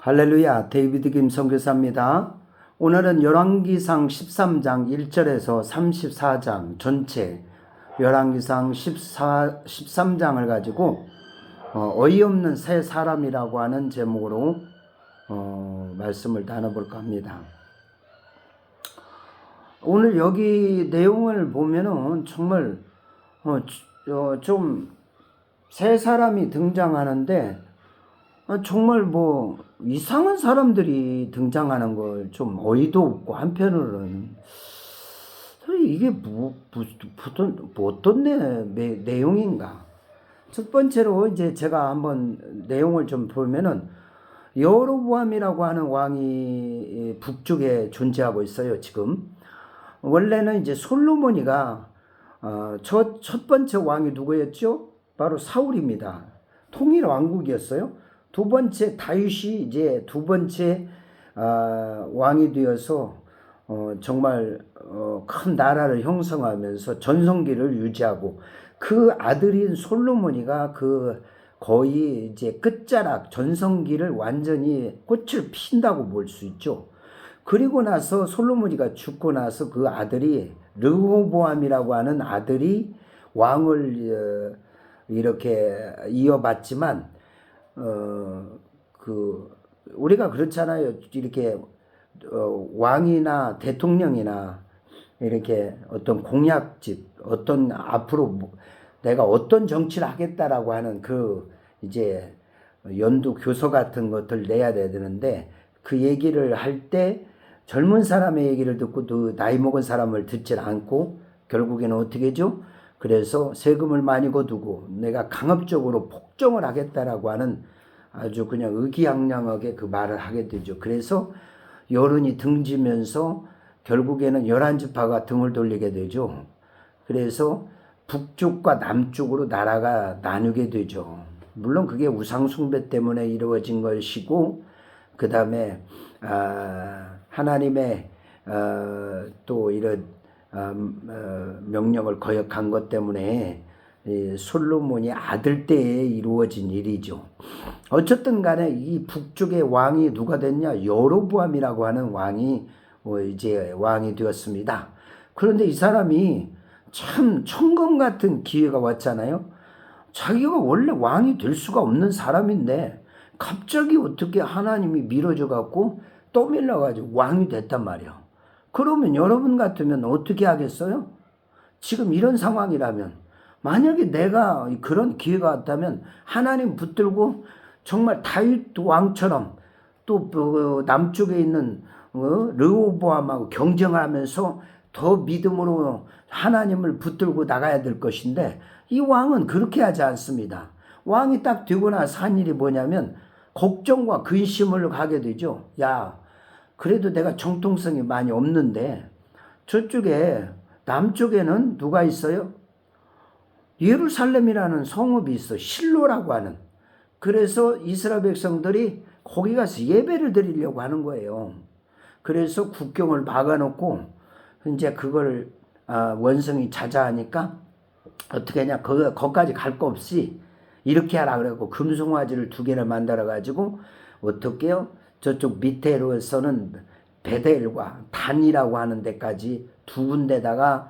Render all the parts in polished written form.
할렐루야, 데이비드 김 선교사입니다. 오늘은 열왕기상 13장 1절에서 34장 전체 열왕기상 13장을 가지고 어이없는 새 사람이라고 하는 제목으로 말씀을 나눠볼까 합니다. 오늘 여기 내용을 보면은 정말 좀 새 사람이 등장하는데 정말 이상한 사람들이 등장하는 걸 좀 어이도 없고, 한편으로는 이게 어떤 내용인가. 첫 번째로 이제 제가 한번 내용을 좀 보면은 여로보암이라고 하는 왕이 북쪽에 존재하고 있어요. 지금 원래는 이제 솔로몬이가 첫 번째 왕이 누구였죠? 바로 사울입니다. 통일 왕국이었어요. 두 번째 다윗이 이제 두 번째 왕이 되어서 정말 큰 나라를 형성하면서 전성기를 유지하고, 그 아들인 솔로몬이가 그 거의 이제 끝자락 전성기를 완전히 꽃을 핀다고 볼 수 있죠. 그리고 나서 솔로몬이가 죽고 나서 그 아들이 르호보암이라고 하는 아들이 왕을 이렇게 이어받지만 우리가 그렇잖아요. 이렇게 왕이나 대통령이나 이렇게 어떤 공약집, 어떤 앞으로 내가 어떤 정치를 하겠다라고 하는 그 이제 연두 교서 같은 것들 내야 되는데, 그 얘기를 할 때 젊은 사람의 얘기를 듣고 또 나이 먹은 사람을 듣질 않고 결국에는 어떻게 하죠? 그래서 세금을 많이 거두고 내가 강압적으로 폭정을 하겠다라고 하는 아주 그냥 의기양양하게 그 말을 하게 되죠. 그래서 여론이 등지면서 결국에는 11지파가 등을 돌리게 되죠. 그래서 북쪽과 남쪽으로 나라가 나누게 되죠. 물론 그게 우상숭배 때문에 이루어진 것이고, 그 다음에 하나님의 또 이런 명령을 거역한 것 때문에 솔로몬이 아들 때에 이루어진 일이죠. 어쨌든 간에 이 북쪽의 왕이 누가 됐냐? 여로보암이라고 하는 왕이 이제 왕이 되었습니다. 그런데 이 사람이 참 천금 같은 기회가 왔잖아요. 자기가 원래 왕이 될 수가 없는 사람인데 갑자기 어떻게 하나님이 밀어줘 갖고 떠밀려 가지고 왕이 됐단 말이야. 그러면 여러분 같으면 어떻게 하겠어요? 지금 이런 상황이라면, 만약에 내가 그런 기회가 왔다면 하나님 붙들고 정말 다윗 왕처럼 또 남쪽에 있는 르호보암하고 경쟁하면서 더 믿음으로 하나님을 붙들고 나가야 될 것인데, 이 왕은 그렇게 하지 않습니다. 왕이 딱 되고 나서 한 일이 뭐냐면 걱정과 근심을 가게 되죠. 야, 그래도 내가 정통성이 많이 없는데 저쪽에 남쪽에는 누가 있어요? 예루살렘이라는 성읍이 있어. 실로라고 하는. 그래서 이스라엘 백성들이 거기 가서 예배를 드리려고 하는 거예요. 그래서 국경을 막아놓고 이제 그걸 원성이 자자하니까 어떻게 하냐, 거기까지 갈 거 없이 이렇게 하라 그래갖고 금송아지를 2개를 만들어 가지고 어떻게 해요? 저쪽 밑에로서는 베델과 단이라고 하는 데까지 2군데다가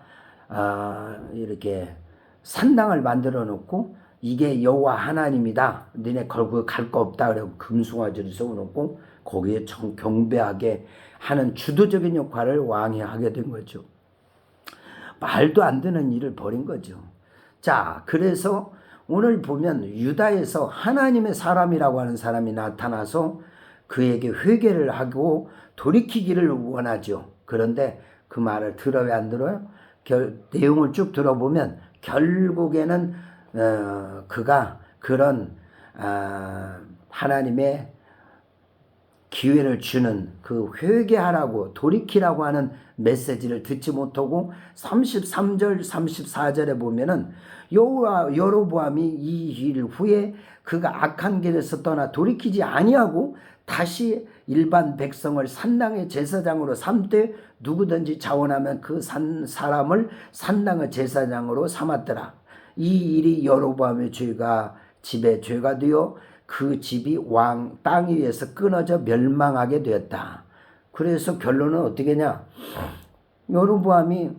이렇게 산당을 만들어 놓고, 이게 여호와 하나님이다, 너네 걸고 갈 거 없다 그래고 금송아지를 세워놓고 거기에 경배하게 하는 주도적인 역할을 왕이 하게 된 거죠. 말도 안 되는 일을 벌인 거죠. 자, 그래서 오늘 보면 유다에서 하나님의 사람이라고 하는 사람이 나타나서 그에게 회개를 하고 돌이키기를 원하죠. 그런데 그 말을 들어요, 안 들어요? 내용을 쭉 들어보면 결국에는 그가 그런 하나님의 기회를 주는 그 회개하라고 돌이키라고 하는 메시지를 듣지 못하고 33절 34절에 보면은 여로보암이 이 일 후에 그가 악한 길에서 떠나 돌이키지 아니하고 다시 일반 백성을 산당의 제사장으로 삼되 누구든지 자원하면 그 사람을 산당의 제사장으로 삼았더라. 이 일이 여로보암의 죄가 집에 죄가 되어 그 집이 땅 위에서 끊어져 멸망하게 되었다. 그래서 결론은 어떻게냐? 여로보암이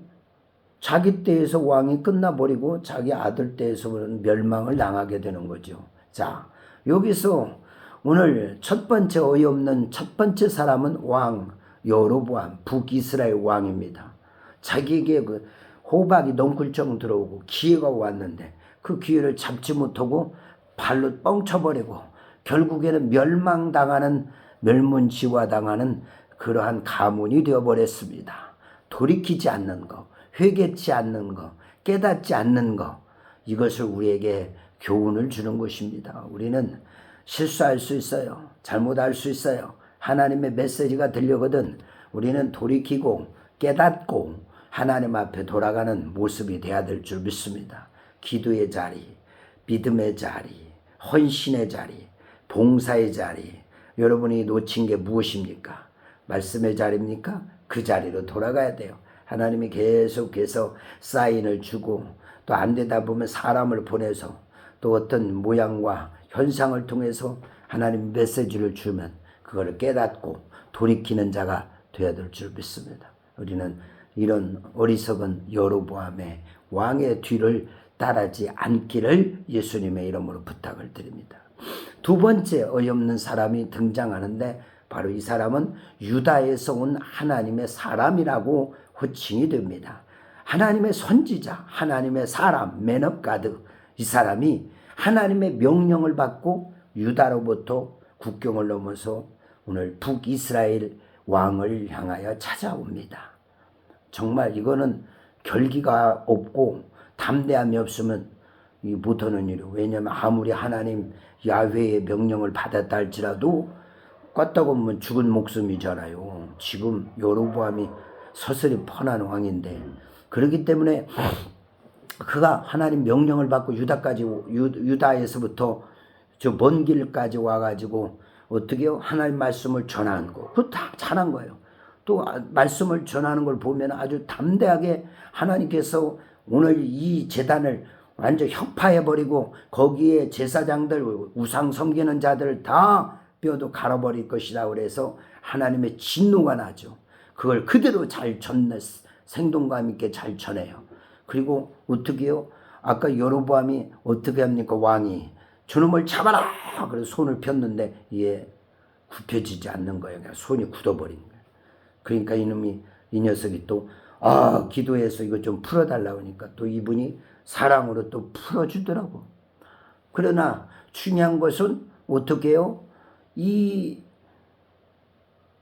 자기 때에서 왕이 끝나버리고 자기 아들 때에서는 멸망을 당하게 되는 거죠. 자, 여기서 오늘 첫 번째 어이없는 첫 번째 사람은 왕 여로보암, 북이스라엘 왕입니다. 자기에게 그 호박이 넝쿨정 들어오고 기회가 왔는데 그 기회를 잡지 못하고 발로 뻥쳐버리고 결국에는 멸망당하는, 멸문지화당하는 그러한 가문이 되어버렸습니다. 돌이키지 않는 거, 회개치 않는 거, 깨닫지 않는 거, 이것을 우리에게 교훈을 주는 것입니다. 우리는 실수할 수 있어요. 잘못할 수 있어요. 하나님의 메시지가 들려거든 우리는 돌이키고 깨닫고 하나님 앞에 돌아가는 모습이 돼야 될 줄 믿습니다. 기도의 자리, 믿음의 자리, 헌신의 자리, 봉사의 자리, 여러분이 놓친 게 무엇입니까? 말씀의 자리입니까? 그 자리로 돌아가야 돼요. 하나님이 계속해서 사인을 주고 또 안 되다 보면 사람을 보내서 또 어떤 모양과 현상을 통해서 하나님 메시지를 주면 그걸 깨닫고 돌이키는 자가 되어야 될 줄 믿습니다. 우리는 이런 어리석은 여로보암의 왕의 뒤를 따르지 않기를 예수님의 이름으로 부탁을 드립니다. 두 번째 어이없는 사람이 등장하는데 바로 이 사람은 유다에서 온 하나님의 사람이라고 호칭이 됩니다. 하나님의 선지자, 하나님의 사람, 맨 업 가드. 이 사람이 하나님의 명령을 받고 유다로부터 국경을 넘어서 오늘 북이스라엘 왕을 향하여 찾아옵니다. 정말 이거는 결기가 없고 담대함이 없으면 못하는 일이에요. 왜냐하면 아무리 하나님 야훼의 명령을 받았다 할지라도 껐다고 죽은 목숨이잖아요. 지금 여로보암이 서슬이 뻔한 왕인데, 그렇기 때문에 그가 하나님 명령을 받고 유다에서부터 저 먼 길까지 와가지고 어떻게 하나님 말씀을 전하는 거, 그거 다 잘한 거예요. 또 말씀을 전하는 걸 보면 아주 담대하게 하나님께서 오늘 이 제단을 완전 혁파해버리고 거기에 제사장들, 우상 섬기는 자들 다 뼈도 갈아버릴 것이다. 그래서 하나님의 진노가 나죠. 그걸 그대로 잘 전해, 생동감 있게 잘 전해요. 그리고 어떻게 해요? 아까 여로보암이 어떻게 합니까? 왕이 저놈을 잡아라! 그래서 손을 폈는데 이게 굽혀지지 않는 거예요. 그냥 손이 굳어버린 거예요. 그러니까 이 녀석이 또 기도해서 이거 좀 풀어달라고 하니까 또 이분이 사랑으로 또 풀어주더라고. 그러나 중요한 것은 어떻게 해요? 이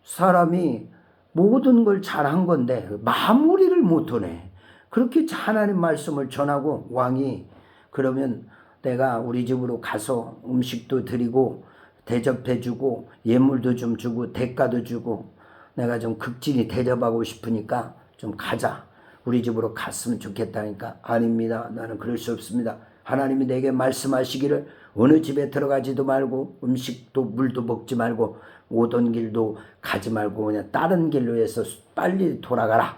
사람이 모든 걸 잘한 건데 마무리를 못하네. 그렇게 하나님 말씀을 전하고 왕이 그러면 내가 우리 집으로 가서 음식도 드리고 대접해주고 예물도 좀 주고 대가도 주고 내가 좀 극진히 대접하고 싶으니까 좀 가자. 우리 집으로 갔으면 좋겠다니까 아닙니다. 나는 그럴 수 없습니다. 하나님이 내게 말씀하시기를 어느 집에 들어가지도 말고 음식도 물도 먹지 말고 오던 길도 가지 말고 그냥 다른 길로 해서 빨리 돌아가라.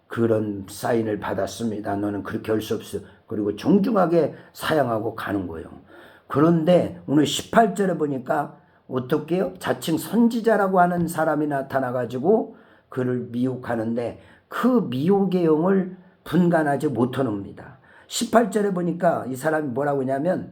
그런 사인을 받았습니다. 너는 그렇게 할 수 없어. 그리고 정중하게 사양하고 가는 거예요. 그런데 오늘 18절에 보니까 어떻게 해요? 자칭 선지자라고 하는 사람이 나타나가지고 그를 미혹하는데 그 미혹의 영을 분간하지 못하는겁니다. 18절에 보니까 이 사람이 뭐라고 하냐면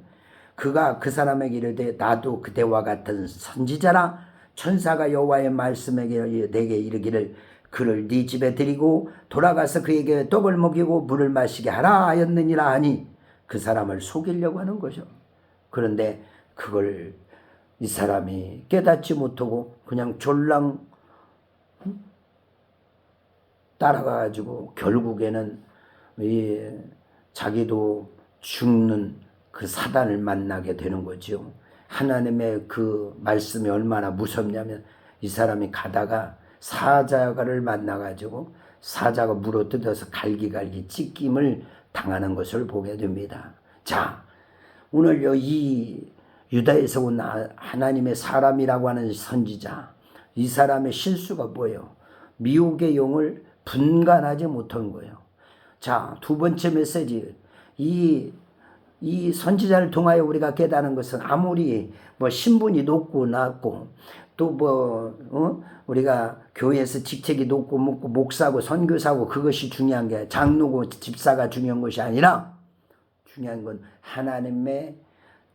그가 그 사람에게 이르되 나도 그대와 같은 선지자라 천사가 여호와의 말씀에 내게 이르기를 그를 네 집에 들이고 돌아가서 그에게 떡을 먹이고 물을 마시게 하라 하였느니라 하니 그 사람을 속이려고 하는 거죠. 그런데 그걸 이 사람이 깨닫지 못하고 그냥 졸랑 따라가가지고 결국에는 자기도 죽는 그 사단을 만나게 되는 거죠. 하나님의 그 말씀이 얼마나 무섭냐면 이 사람이 가다가 사자를 만나가지고 사자가 물어뜯어서 갈기갈기 찢김을 당하는 것을 보게 됩니다. 자, 오늘 이 유다에서 온 하나님의 사람이라고 하는 선지자, 이 사람의 실수가 뭐예요? 미혹의 영을 분간하지 못한 거예요. 자, 두 번째 메시지, 이 이 선지자를 통하여 우리가 깨닫는 것은 아무리 뭐 신분이 높고 낮고 또 우리가 교회에서 직책이 높고 목사고 선교사고 그것이 중요한 게 장로고 집사가 중요한 것이 아니라 중요한 건 하나님의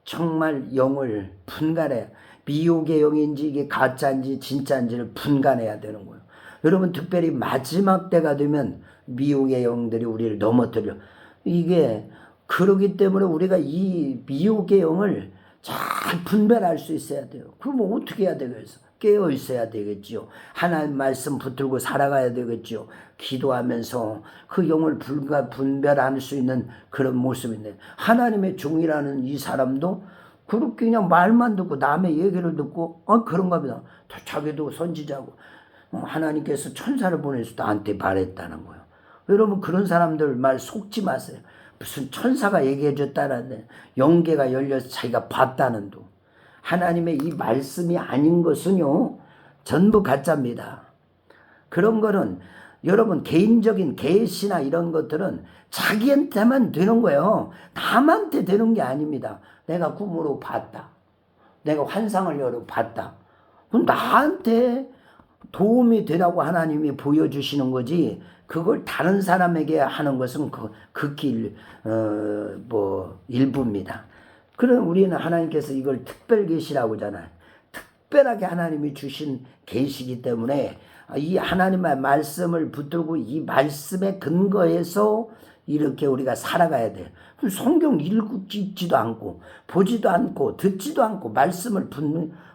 정말 영을 분간해 미혹의 영인지 이게 가짜인지 진짜인지를 분간해야 되는 거예요. 여러분 특별히 마지막 때가 되면 미혹의 영들이 우리를 넘어뜨려. 이게 그러기 때문에 우리가 이 미혹의 영을 잘 분별할 수 있어야 돼요. 그러면 어떻게 해야 되겠어? 깨어 있어야 되겠죠. 하나님 말씀 붙들고 살아가야 되겠죠. 기도하면서 그 영을 분별할 수 있는 그런 모습인데 하나님의 종이라는 이 사람도 그렇게 그냥 말만 듣고 남의 얘기를 듣고 그런가 보다. 자기도 선지자고 하나님께서 천사를 보내서 나한테 말했다는 거예요. 여러분 그런 사람들 말 속지 마세요. 무슨 천사가 얘기해 줬다는데 영계가 열려서 자기가 봤다는도 하나님의 이 말씀이 아닌 것은요 전부 가짜입니다. 그런 거는 여러분 개인적인 계시나 이런 것들은 자기한테만 되는 거예요. 남한테 되는 게 아닙니다. 내가 꿈으로 봤다. 내가 환상을 여러 봤다. 그럼 나한테 도움이 되라고 하나님이 보여주시는 거지 그걸 다른 사람에게 하는 것은 극히 일부입니다. 그럼 우리는 하나님께서 이걸 특별 계시라고 하잖아요. 특별하게 하나님이 주신 계시이기 때문에 이 하나님의 말씀을 붙들고 이 말씀에 근거해서 이렇게 우리가 살아가야 돼요. 성경 읽지도 않고 보지도 않고 듣지도 않고 말씀을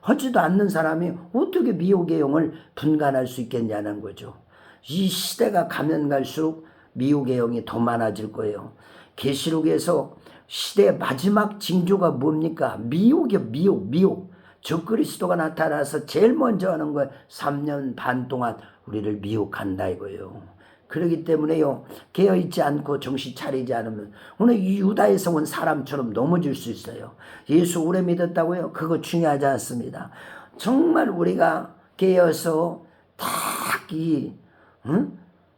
하지도 않는 사람이 어떻게 미혹의 영을 분간할 수 있겠냐는 거죠. 이 시대가 가면 갈수록 미혹의 영이 더 많아질 거예요. 계시록에서 시대의 마지막 징조가 뭡니까? 미혹이요. 미혹. 적그리스도가 나타나서 제일 먼저 하는 거예요. 3년 반 동안 우리를 미혹한다 이거예요. 그렇기 때문에요. 깨어있지 않고 정신 차리지 않으면 오늘 이 유다에서 온 사람처럼 넘어질 수 있어요. 예수 오래 믿었다고요? 그거 중요하지 않습니다. 정말 우리가 깨어서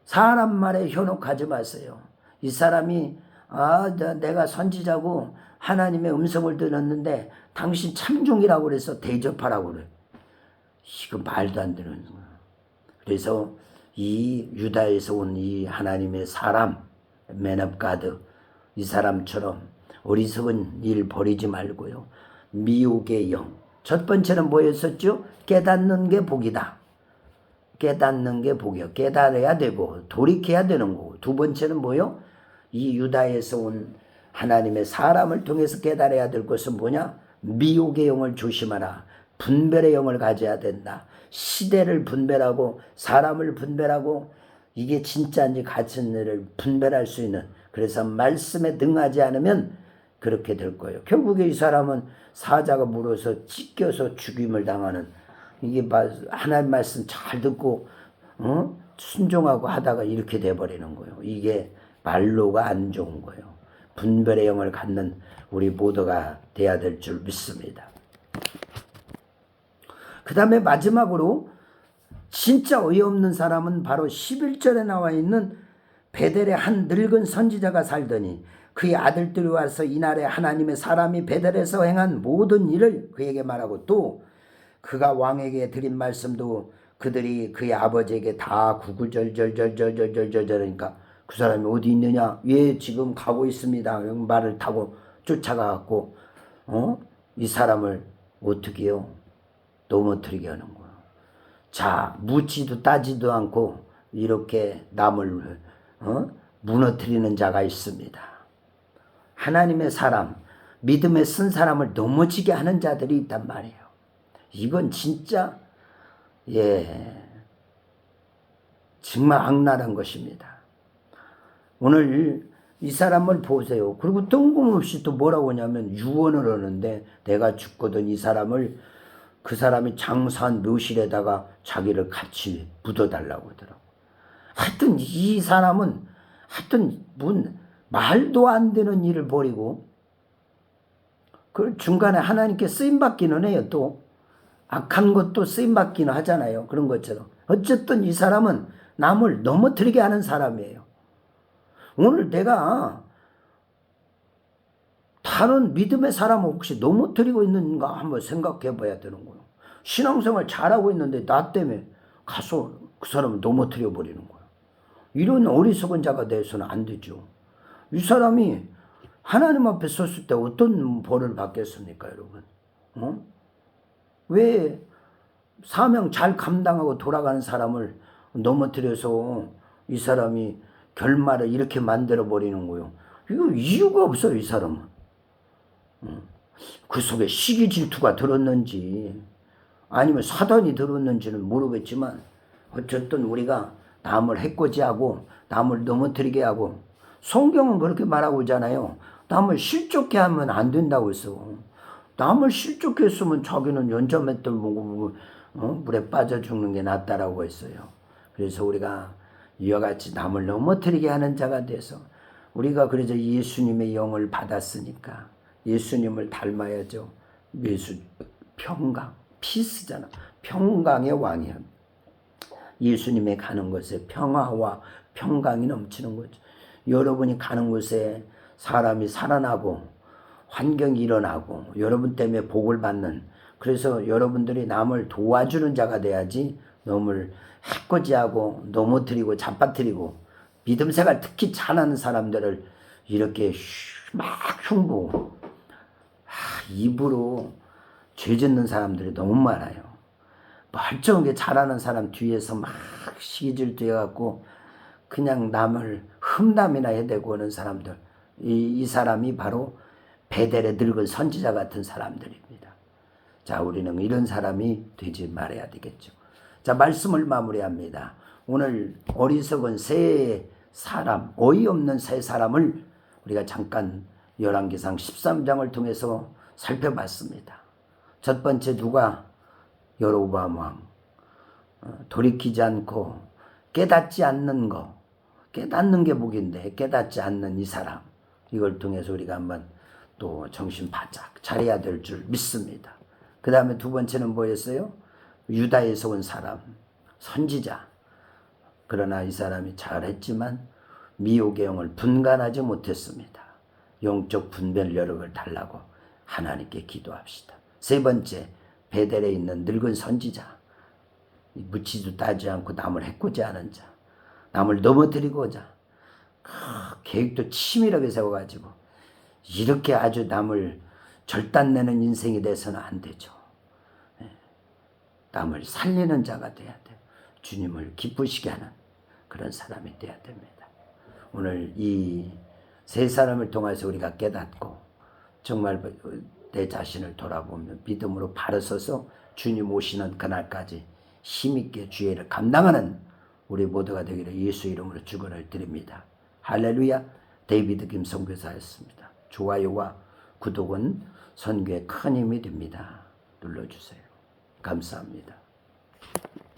사람 말에 현혹하지 마세요. 이 사람이 내가 선지자고 하나님의 음성을 들었는데 당신 참종이라고 그래서 대접하라고 그래. 이거 말도 안 되는 거야. 그래서 이 유다에서 온 이 하나님의 사람 Man of God 이 사람처럼 어리석은 일 버리지 말고요. 미혹의 영. 첫 번째는 뭐였었죠? 깨닫는 게 복이다. 깨닫는 게 복이요. 깨달아야 되고 돌이켜야 되는 거고. 두 번째는 뭐요? 이 유다에서 온 하나님의 사람을 통해서 깨달아야 될 것은 뭐냐? 미혹의 영을 조심하라. 분별의 영을 가져야 된다. 시대를 분별하고 사람을 분별하고 이게 진짜인지 가짜인지를 분별할 수 있는, 그래서 말씀에 능하지 않으면 그렇게 될 거예요. 결국에 이 사람은 사자가 물어서 찢겨서 죽임을 당하는, 이게 하나님 말씀 잘 듣고 순종하고 하다가 이렇게 돼버리는 거예요. 이게 말로가 안 좋은 거예요. 분별의 영을 갖는 우리 모두가 돼야 될 줄 믿습니다. 그 다음에 마지막으로 진짜 어이없는 사람은 바로 11절에 나와 있는 베델에 한 늙은 선지자가 살더니 그의 아들들이 와서 이날에 하나님의 사람이 베델에서 행한 모든 일을 그에게 말하고 또 그가 왕에게 드린 말씀도 그들이 그의 아버지에게 다 구구절절절절절절절하니까 그 사람이 어디 있느냐? 예, 지금 가고 있습니다. 말을 타고 쫓아가갖고 이 사람을 어떻게 해요? 넘어뜨리게 하는 거야. 자, 묻지도 따지도 않고 이렇게 남을 무너뜨리는 자가 있습니다. 하나님의 사람, 믿음에 쓴 사람을 넘어지게 하는 자들이 있단 말이에요. 이건 진짜 정말 악랄한 것입니다. 오늘 이 사람을 보세요. 그리고 뜬금없이 또 뭐라고 하냐면 유언을 하는데 내가 죽거든 이 사람을, 그 사람이 장사한 묘실에다가 자기를 같이 묻어달라고 하더라고. 하여튼 이 사람은 말도 안 되는 일을 벌이고 그 중간에 하나님께 쓰임받기는 해요. 또 악한 것도 쓰임받기는 하잖아요. 그런 것처럼 어쨌든 이 사람은 남을 넘어뜨리게 하는 사람이에요. 오늘 내가 다 다른 믿음의 사람은 혹시 넘어뜨리고 있는가 한번 생각해 봐야 되는 거예요. 신앙생활 잘하고 있는데 나 때문에 가서 그 사람을 넘어뜨려 버리는 거예요. 이런 어리석은 자가 돼서는 안 되죠. 이 사람이 하나님 앞에 섰을 때 어떤 벌을 받겠습니까, 여러분? 왜 사명 잘 감당하고 돌아가는 사람을 넘어뜨려서 이 사람이 결말을 이렇게 만들어 버리는 거예요? 이거 이유가 없어요, 이 사람은. 그 속에 시기 질투가 들었는지 아니면 사단이 들었는지는 모르겠지만 어쨌든 우리가 남을 해코지하고 남을 넘어뜨리게 하고, 성경은 그렇게 말하고 있잖아요. 남을 실족해 하면 안 된다고 했어. 남을 실족했으면 자기는 연자맷돌 먹고 물에 빠져 죽는 게 낫다라고 했어요. 그래서 우리가 이와 같이 남을 넘어뜨리게 하는 자가 돼서, 우리가 그래서 예수님의 영을 받았으니까 예수님을 닮아야죠. 평강, 피스잖아. 평강의 왕이야. 예수님의 가는 곳에 평화와 평강이 넘치는 거죠. 여러분이 가는 곳에 사람이 살아나고 환경이 일어나고 여러분 때문에 복을 받는, 그래서 여러분들이 남을 도와주는 자가 돼야지, 남을 해코지하고 넘어뜨리고 잡아뜨리고 믿음 생활 특히 잘하는 사람들을 이렇게 막 흉보, 입으로 죄 짓는 사람들이 너무 많아요. 멀쩡하게 잘하는 사람 뒤에서 막 시기질투 해갖고 그냥 남을 흠담이나 해대고 하는 사람들, 이 사람이 바로 베델의 늙은 선지자 같은 사람들입니다. 자, 우리는 이런 사람이 되지 말아야 되겠죠. 자, 말씀을 마무리합니다. 오늘 어리석은 세 사람, 어이없는 세 사람을 우리가 잠깐 열왕기상 13장을 통해서 살펴봤습니다. 첫 번째, 누가? 여로보암 왕. 돌이키지 않고 깨닫지 않는 거, 깨닫는 게 복인데 깨닫지 않는 이 사람, 이걸 통해서 우리가 한번 또 정신 바짝 차려야 될 줄 믿습니다. 그 다음에 두 번째는 뭐였어요? 유다에서 온 사람, 선지자. 그러나 이 사람이 잘했지만 미혹의 영을 분간하지 못했습니다. 영적 분별력을 달라고 하나님께 기도합시다. 세 번째, 베델에 있는 늙은 선지자. 묻지도 따지 않고 남을 해코지 하는 자, 남을 넘어뜨리고자 계획도 치밀하게 세워가지고 이렇게 아주 남을 절단내는 인생이 돼서는 안 되죠. 남을 살리는 자가 돼야 돼요. 주님을 기쁘시게 하는 그런 사람이 돼야 됩니다. 오늘 이 세 사람을 통해서 우리가 깨닫고 정말 내 자신을 돌아보며 믿음으로 바로 서서 주님 오시는 그날까지 힘있게 주의를 감당하는 우리 모두가 되기를 예수 이름으로 축원을 드립니다. 할렐루야. 데이비드 김 선교사였습니다. 좋아요와 구독은 선교에 큰 힘이 됩니다. 눌러주세요. 감사합니다.